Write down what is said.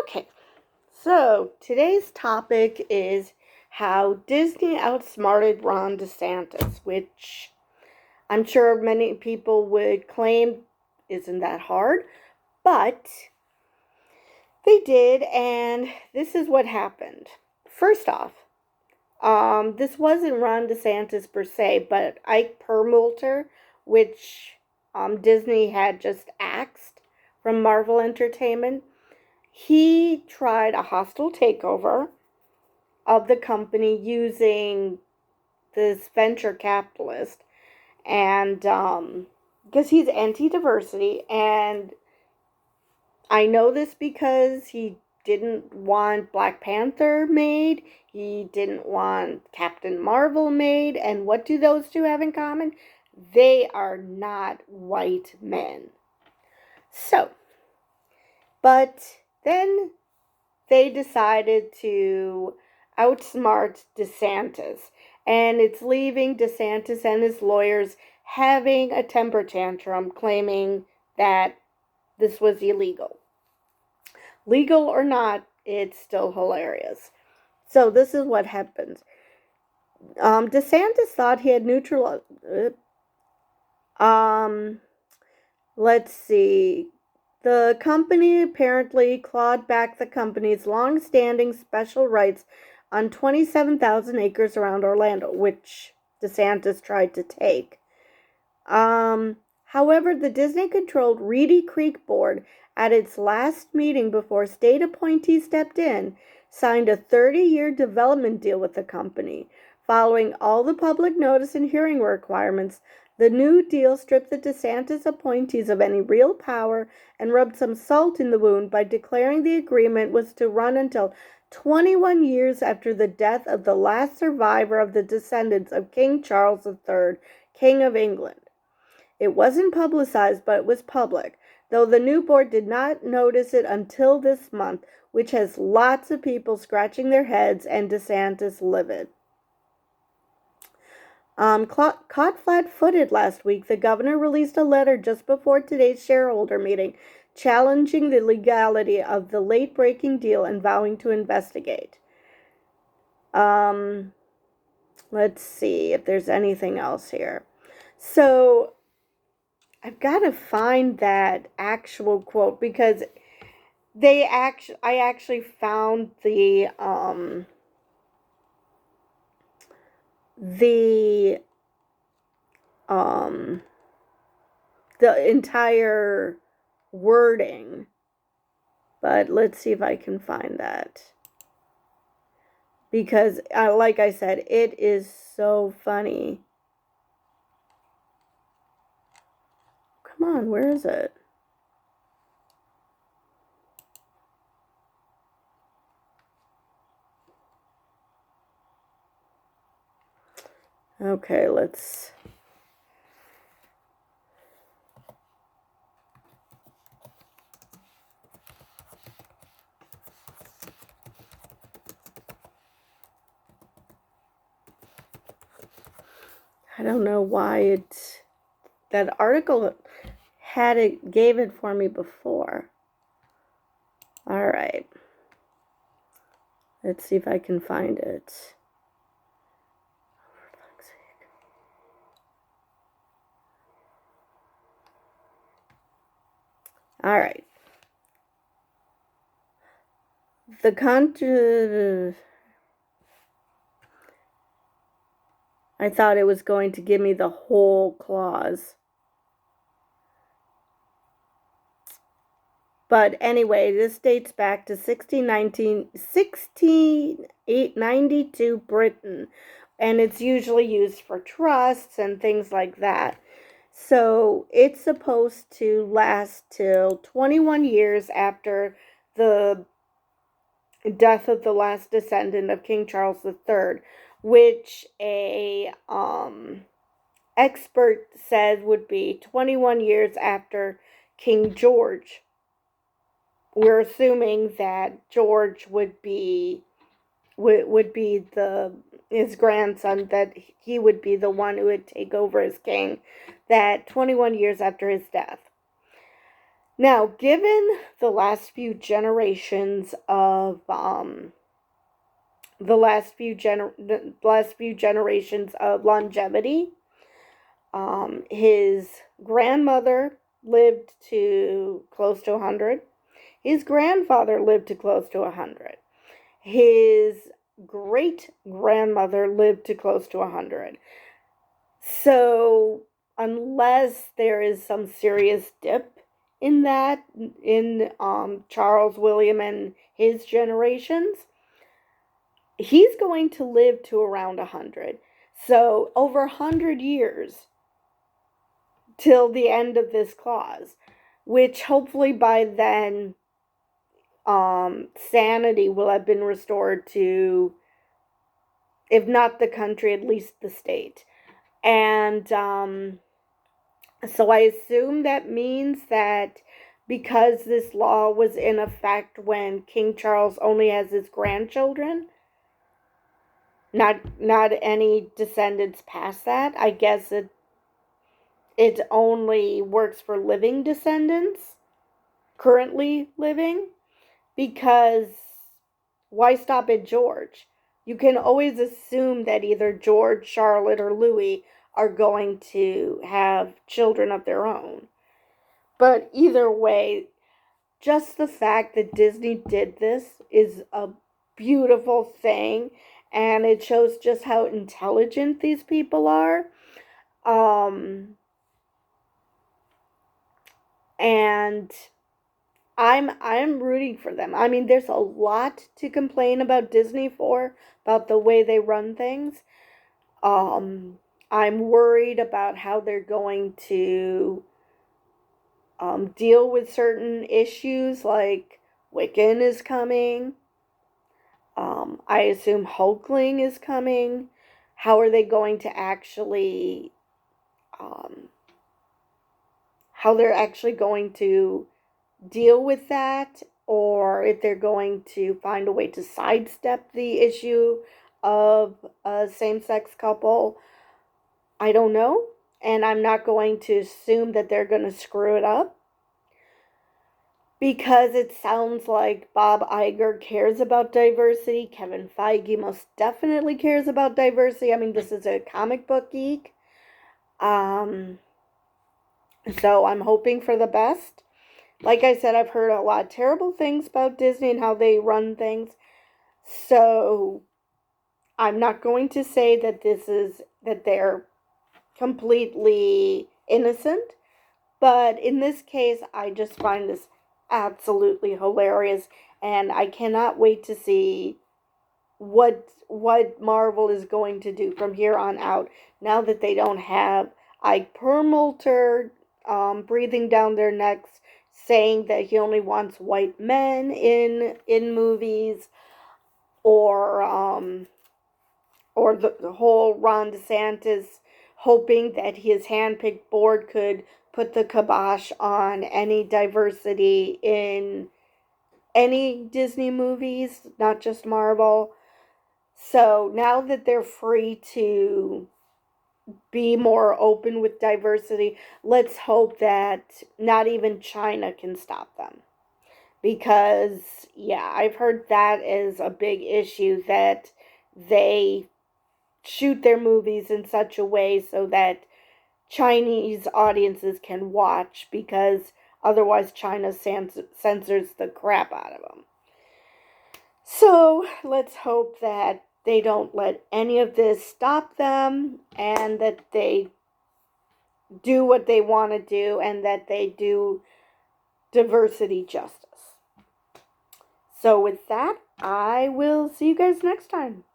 Okay, so today's topic is how Disney outsmarted Ron Desantis, which I'm sure many people would claim isn't that hard, but they did, and this is what happened. First off, this wasn't Ron DeSantis per se, but Ike Perlmutter, which Disney had just axed from Marvel Entertainment. He tried a hostile takeover of the company using this venture capitalist, and because he's anti-diversity, and I know this because he didn't want Black Panther made, he didn't want Captain Marvel made, and what do those two have in common? They are not white men. So, but then they decided to outsmart DeSantis, and it's leaving DeSantis and his lawyers having a temper tantrum, claiming that this was illegal. Legal or not, it's still hilarious. So this is what happens. DeSantis thought he had neutral. Let's see. The company apparently clawed back the company's long-standing special rights on 27,000 acres around Orlando, which DeSantis tried to take. However, the Disney-controlled Reedy Creek Board, at its last meeting before state appointees stepped in, signed a 30-year development deal with the company. Following all the public notice and hearing requirements, the new deal stripped the DeSantis appointees of any real power and rubbed some salt in the wound by declaring the agreement was to run until 21 years after the death of the last survivor of the descendants of King Charles III, King of England. It wasn't publicized, but it was public, though the new board did not notice it until this month, which has lots of people scratching their heads and DeSantis livid. Caught flat-footed last week, the governor released a letter just before today's shareholder meeting challenging the legality of the late-breaking deal and vowing to investigate. Let's see if there's anything else here. So, I've got to find that actual quote because I actually found the entire wording, but let's see if I can find that, because like I said, it is so funny. Come on, where is it? Okay, let's... I don't know why that article gave it for me before. All right. Let's see if I can find it. For fuck's sake. All right. I thought it was going to give me the whole clause. But anyway, this dates back to 1692 Britain, and it's usually used for trusts and things like that. So it's supposed to last till 21 years after the death of the last descendant of King Charles III, which a expert said would be 21 years after King George. We're assuming that George would be his grandson, that he would be the one who would take over as king, that 21 years after his death. Now, given the last few generations of longevity, his grandmother lived to close to 100. His grandfather lived to close to 100. His great grandmother lived to close to 100. So, unless there is some serious dip in that, in Charles William and his generations, he's going to live to around 100. So, over 100 years till the end of this clause, which hopefully by then sanity will have been restored to, if not the country, at least the state. And so I assume that means that because this law was in effect when King Charles only has his grandchildren, not any descendants past that, I guess it only works for living descendants, currently living, because why stop at George? You can always assume that either George, Charlotte, or Louis are going to have children of their own. But either way, just the fact that Disney did this is a beautiful thing, and it shows just how intelligent these people are. And I'm rooting for them. I mean, there's a lot to complain about Disney for, about the way they run things. I'm worried about how they're going to deal with certain issues, like Wiccan is coming. I assume Hulkling is coming. How are they going to actually, how they're actually going to deal with that, or if they're going to find a way to sidestep the issue of a same-sex couple. I don't know, and I'm not going to assume that they're going to screw it up, because it sounds like Bob Iger cares about diversity. Kevin Feige most definitely cares about diversity. I mean, this is a comic book geek. So I'm hoping for the best. Like I said, I've heard a lot of terrible things about Disney and how they run things. So I'm not going to say that they're completely innocent. But in this case, I just find this absolutely hilarious, and I cannot wait to see what Marvel is going to do from here on out, now that they don't have Ike Perlmutter breathing down their necks, saying that he only wants white men in movies, or the whole Ron Desantis hoping that his handpicked board could put the kibosh on any diversity in any Disney movies, not just Marvel. So now that they're free to be more open with diversity, let's hope that not even China can stop them. Because, yeah, I've heard that is a big issue, that they shoot their movies in such a way so that Chinese audiences can watch, because otherwise China censors the crap out of them. So let's hope that they don't let any of this stop them, and that they do what they want to do, and that they do diversity justice. So with that, I will see you guys next time.